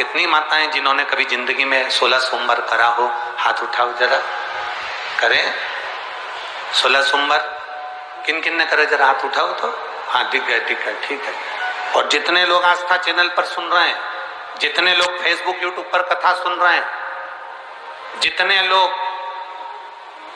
कितनी माताएं जिन्होंने कभी जिंदगी में 16 सोमवार करा हो, हाथ उठाओ जरा। करें 16 सोमवार? किन किन ने करे जरा हाथ उठाओ तो। हाँ दिख गए, ठीक है, ठीक है। और जितने लोग आस्था चैनल पर सुन रहे हैं, जितने लोग फेसबुक यूट्यूब पर कथा सुन रहे हैं, जितने लोग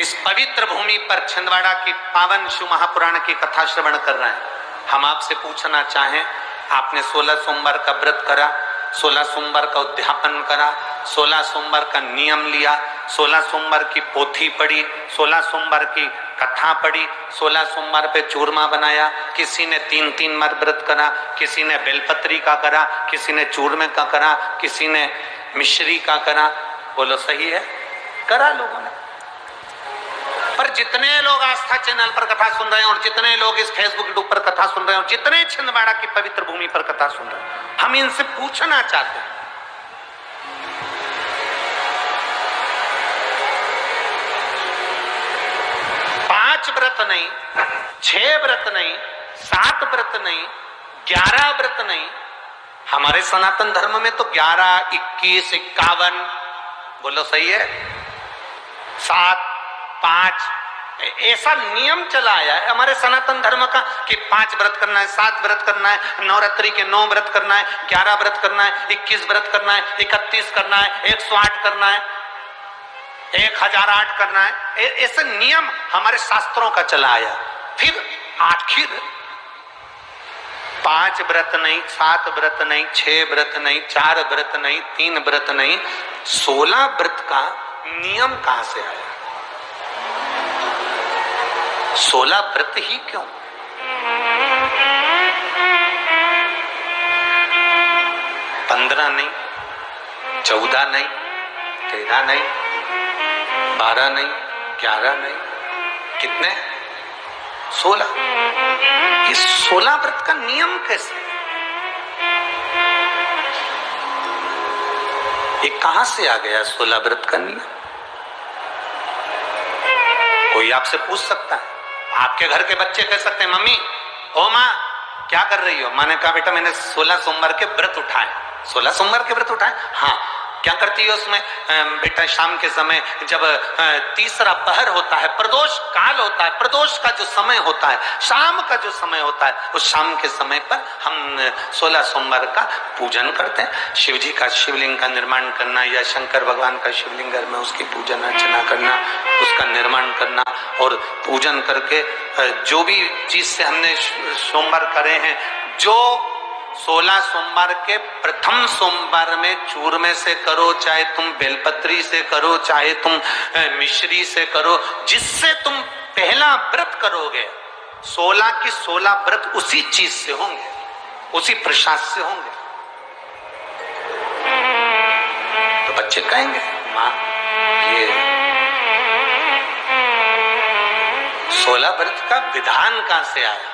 इस पवित्र भूमि पर छिंदवाड़ा की पावन शिव महापुराण की कथा श्रवण कर रहे हैं, हम आपसे पूछना चाहें, आपने 16 सोमवार का व्रत करा, 16 सोमवार का उद्यापन करा, 16 सोमवार का नियम लिया, 16 सोमवार की पोथी पढ़ी, 16 सोमवार की कथा पढ़ी, 16 सोमवार पे चूरमा बनाया, किसी ने 3-3 बार व्रत करा, किसी ने बेलपत्री का करा, किसी ने चूरमे का करा, किसी ने मिश्री का करा। बोलो सही है? करा लोगों ने। पर जितने लोग आस्था चैनल पर कथा सुन रहे हैं और जितने लोग इस फेसबुक यूट्यूब पर कथा सुन रहे हैं और जितने छिंदवाड़ा की पवित्र भूमि पर कथा सुन रहे हैं, हम इनसे पूछना चाहते हैं, 5 व्रत नहीं, 6 व्रत नहीं, 7 व्रत नहीं, 11 व्रत नहीं, हमारे सनातन धर्म में तो 11, 21, 51, बोलो सही है, 7, 5 ऐसा नियम चला आया है हमारे सनातन धर्म का कि 5 व्रत करना है, 7 व्रत करना है, नवरात्रि के 9 व्रत करना है, 11 व्रत करना है, 21 व्रत करना है, 31 करना है, 108 करना है, 1008 करना है। ऐसे नियम हमारे शास्त्रों का चला आया। फिर आखिर 5 व्रत नहीं, 7 व्रत नहीं, 6 व्रत नहीं, 4 व्रत नहीं, 3 व्रत नहीं, 16 व्रत का नियम कहां से आया? 16 व्रत ही क्यों? 15 नहीं, 14 नहीं, 13 नहीं, 12 नहीं, 11 नहीं, कितने? 16। इस 16 व्रत का नियम कैसे? ये कहां से आ गया 16 व्रत का नियम? कोई आपसे पूछ सकता है, आपके घर के बच्चे कह सकते हैं, मम्मी ओ माँ क्या कर रही हो? मैंने कहा बेटा मैंने 16 सोमवार के व्रत उठाए। 16 सोमवार के व्रत उठाए? हाँ। क्या करती है उसमें? बेटा शाम के समय जब तीसरा पहर होता है, प्रदोष काल होता है, प्रदोष का जो समय होता है, शाम का जो समय होता है, उस शाम के समय पर हम 16 सोमवार का पूजन करते हैं। शिव जी का शिवलिंग का निर्माण करना या शंकर भगवान का शिवलिंग घर में उसकी पूजन अर्चना करना, उसका निर्माण करना और पूजन करके जो भी चीज से हमने सोमवार करे हैं, जो 16 सोमवार के प्रथम सोमवार में चूरमे से करो, चाहे तुम बेलपत्री से करो, चाहे तुम मिश्री से करो, जिससे तुम पहला व्रत करोगे, 16 की 16 व्रत उसी चीज से होंगे, उसी प्रसाद से होंगे। तो बच्चे कहेंगे माँ ये 16 व्रत का विधान कहां से आया,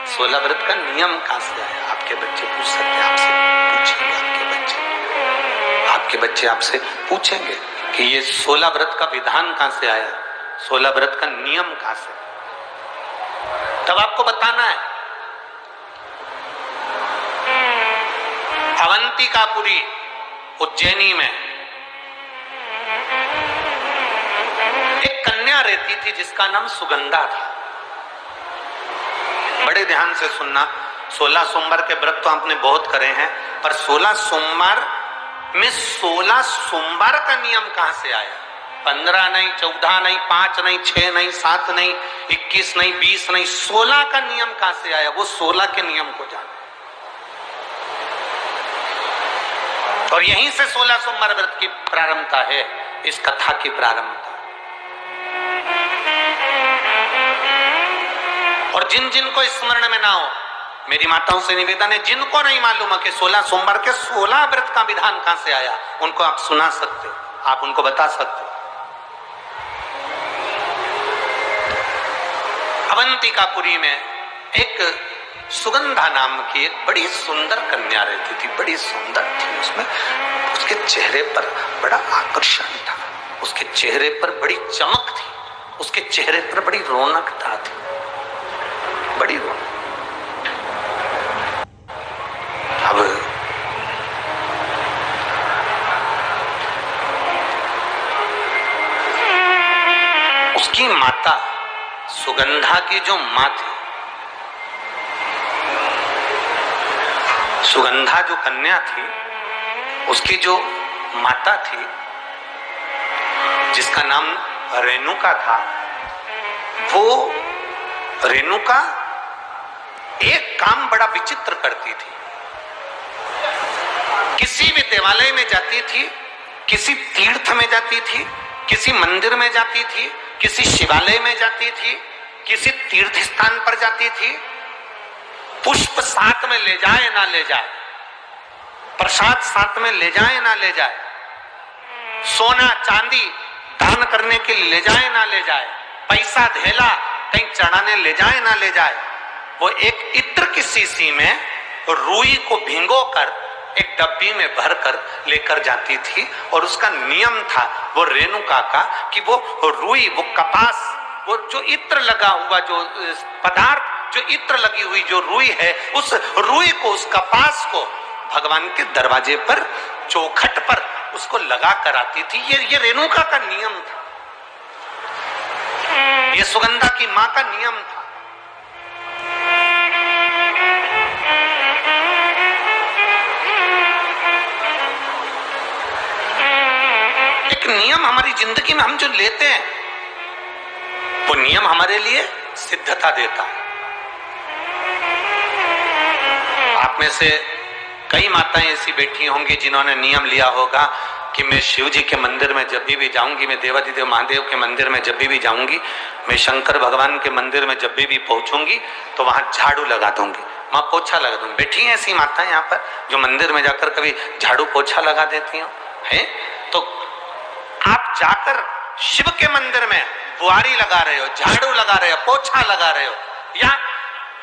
16 व्रत का नियम कहां से आया? आपके बच्चे पूछ सकते हैं, आपसे पूछेंगे, आपके बच्चे आपसे पूछेंगे कि ये 16 व्रत का विधान कहां से आया, 16 व्रत का नियम कहां से? तब आपको बताना है। अवंतिकापुरी उज्जैनी में एक कन्या रहती थी जिसका नाम सुगंधा था। बड़े ध्यान से सुनना, 16 सोमवार के व्रत तो आपने बहुत करे हैं, पर 16 सोमवार में 16 सोमवार का नियम कहां से आया? 15 नहीं, 14 नहीं, 5 नहीं, 6 नहीं, 7 नहीं, 21 नहीं, 20 नहीं, 16 का नियम कहां से आया? वो 16 के नियम को जाने। और यहीं से 16 सोमवार व्रत की प्रारंभता है, इस कथा की प्रारंभता। और जिन जिन को स्मरण में ना हो, मेरी माताओं से निवेदन है, जिनको नहीं मालूम है कि 16 सोमवार के 16 व्रत का विधान कहां से आया, उनको आप सुना सकते हो, आप उनको बता सकते हो। अवंतिकापुरी में एक सुगंधा नाम की एक बड़ी सुंदर कन्या रहती थी, बड़ी सुंदर थी। उसमें उसके चेहरे पर बड़ा आकर्षण था, उसके चेहरे पर बड़ी चमक थी, उसके चेहरे पर बड़ी रौनकता थी, बड़ी रौनक। अब की माता सुगंधा की जो माँ थी, सुगंधा जो कन्या थी, उसकी जो माता थी जिसका नाम रेणुका था, वो रेणुका एक काम बड़ा विचित्र करती थी। किसी भी देवालय में जाती थी, किसी तीर्थ में जाती थी, किसी मंदिर में जाती थी, किसी शिवालय में जाती थी, किसी तीर्थ स्थान पर जाती थी, पुष्प साथ में ले जाए ना ले जाए, प्रसाद साथ में ले जाए ना ले जाए, सोना चांदी दान करने के लिए ले जाए ना ले जाए, पैसा धेला कहीं चढ़ाने ले जाए ना ले जाए, वो एक इत्र की शीशी में रुई को भिगोकर एक डब्बी में भरकर लेकर जाती थी। और उसका नियम था वो रेणुका का कि वो रुई, वो कपास, वो जो इत्र लगा हुआ जो पदार्थ, जो इत्र लगी हुई जो रुई है, उस रुई को, उस कपास को भगवान के दरवाजे पर, चौखट पर उसको लगा कर आती थी। ये रेणुका का नियम था, ये सुगंधा की मां का नियम था। एक नियम हमारी जिंदगी में हम जो लेते हैं, वो नियम हमारे लिए सिद्धता देता है। आप में से कई माताएं ऐसी बैठी होंगी जिन्होंने नियम लिया होगा कि मैं शिव जी के मंदिर में जब भी जाऊंगी, मैं देवाधिदेव महादेव के मंदिर में जब भी जाऊंगी, मैं शंकर भगवान के मंदिर में जब भी पहुंचूंगी तो वहां झाड़ू लगा दूंगी, वहां पोछा लगा दूंगी। बैठी हैं ऐसी माताएं यहाँ पर जो मंदिर में जाकर कभी झाड़ू पोछा लगा देती हो, है? तो आप जाकर शिव के मंदिर में बुआरी लगा रहे हो, झाड़ू लगा रहे हो, पोछा लगा रहे हो, या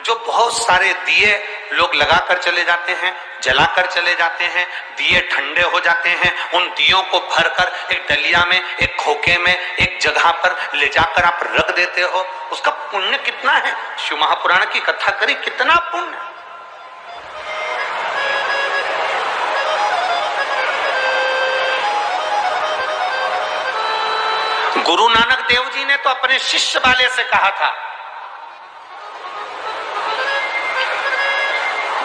जो बहुत सारे दिए लोग लगाकर चले जाते हैं, जलाकर चले जाते हैं, दिए ठंडे हो जाते हैं, उन दियों को भरकर एक डलिया में, एक खोखे में, एक जगह पर ले जाकर आप रख देते हो, उसका पुण्य कितना है? शिव महापुराण की कथा करी, कितना पुण्य। गुरु नानक देव जी ने तो अपने शिष्य वाले से कहा था,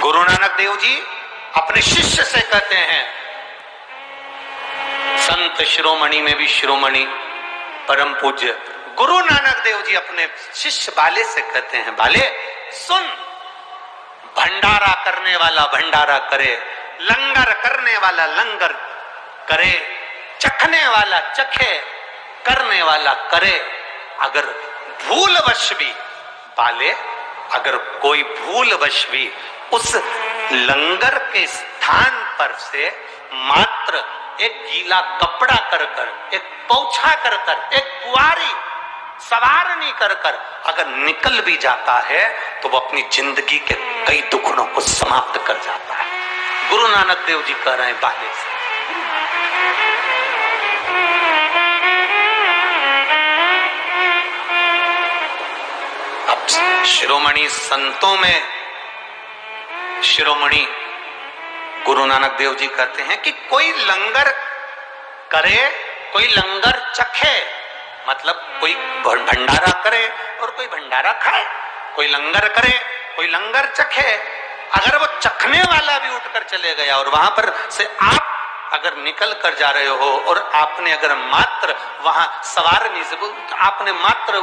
गुरु नानक देव जी अपने शिष्य से कहते हैं, संत शिरोमणि में भी शिरोमणि परम पूज्य गुरु नानक देव जी अपने शिष्य बाले से कहते हैं, बाले सुन, भंडारा करने वाला भंडारा करे, लंगर करने वाला लंगर करे, चखने वाला चखे, करने वाला करे। अगर भूलवश भी बाले, अगर कोई भूलवश भी उस लंगर के स्थान पर से मात्र एक गीला कपड़ा कर कर, एक पोछा कर कर, एक बुआरी सवारनी कर कर अगर निकल भी जाता है तो वो अपनी जिंदगी के कई दुखड़ों को समाप्त कर जाता है। गुरु नानक देव जी कह रहे हैं बाले से। अब शिरोमणि संतों में शिरोमणि गुरु नानक देव जी कहते हैं कि कोई लंगर करे, कोई लंगर चखे, मतलब कोई भंडारा करे और कोई भंडारा खाए, कोई लंगर करे, कोई लंगर चखे। अगर वो चखने वाला भी उठकर चले गया और वहां पर से आप अगर निकल कर जा रहे हो और आपने अगर मात्र वहां सवारनी से आपने मात्र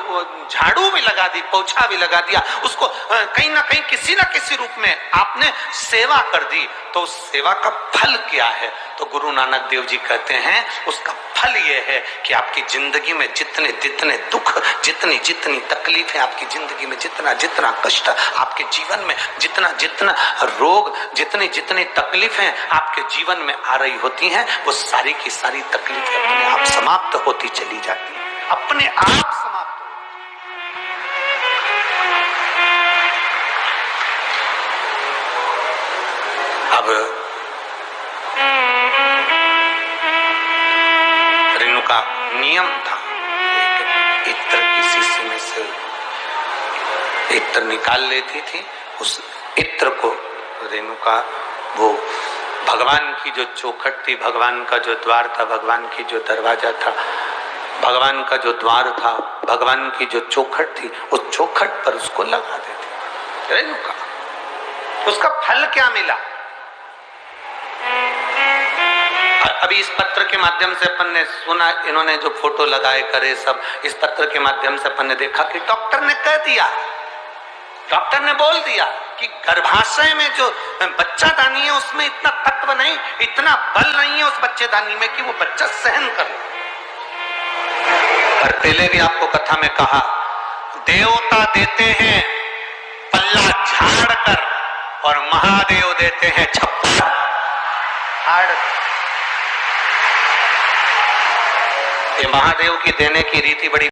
झाड़ू भी लगा दी, पोछा भी लगा दिया, उसको कहीं ना कहीं किसी ना किसी रूप में आपने सेवा कर दी, तो उस सेवा का फल क्या है? तो गुरु नानक देव जी कहते हैं उसका फल यह है कि आपकी जिंदगी में जितने जितने दुख, जितनी जितनी तकलीफें, आपकी जिंदगी में जितना जितना कष्ट, आपके जीवन में जितना जितना रोग, जितनी जितनी तकलीफें आपके जीवन में आ रही होती हैं, वो सारी की सारी तकलीफें अपने आप समाप्त होती चली जाती हैं, अपने आप समाप्त। अब रेणुका नियम था, एक इत्र की शीशी में से इत्र निकाल लेती थी, उस इत्र को रेणुका वो भगवान की जो चौखट थी, भगवान का जो द्वार था, भगवान की जो दरवाजा था, भगवान का जो द्वार था, भगवान की जो चौखट थी, उस चौखट पर उसको लगा देते। रेणुका, उसका फल क्या मिला? अभी इस पत्र के माध्यम से अपन ने सुना, इन्होंने जो फोटो लगाए करे सब, इस पत्र के माध्यम से अपन ने देखा कि डॉक्टर ने कह दिया, डॉक्टर ने बोल दिया कि गर्भाशय में जो बच्चादानी है उसमें इतना तत्व नहीं, इतना बल नहीं है उस बच्चेदानी में कि वो बच्चा सहन कर ले। पर पहले भी आपको कथा में कहा, देवता देते हैं पल्ला झाड़ कर और महादेव देते हैं छप्पड़ हाड़। ये महादेव की देने की रीति बड़ी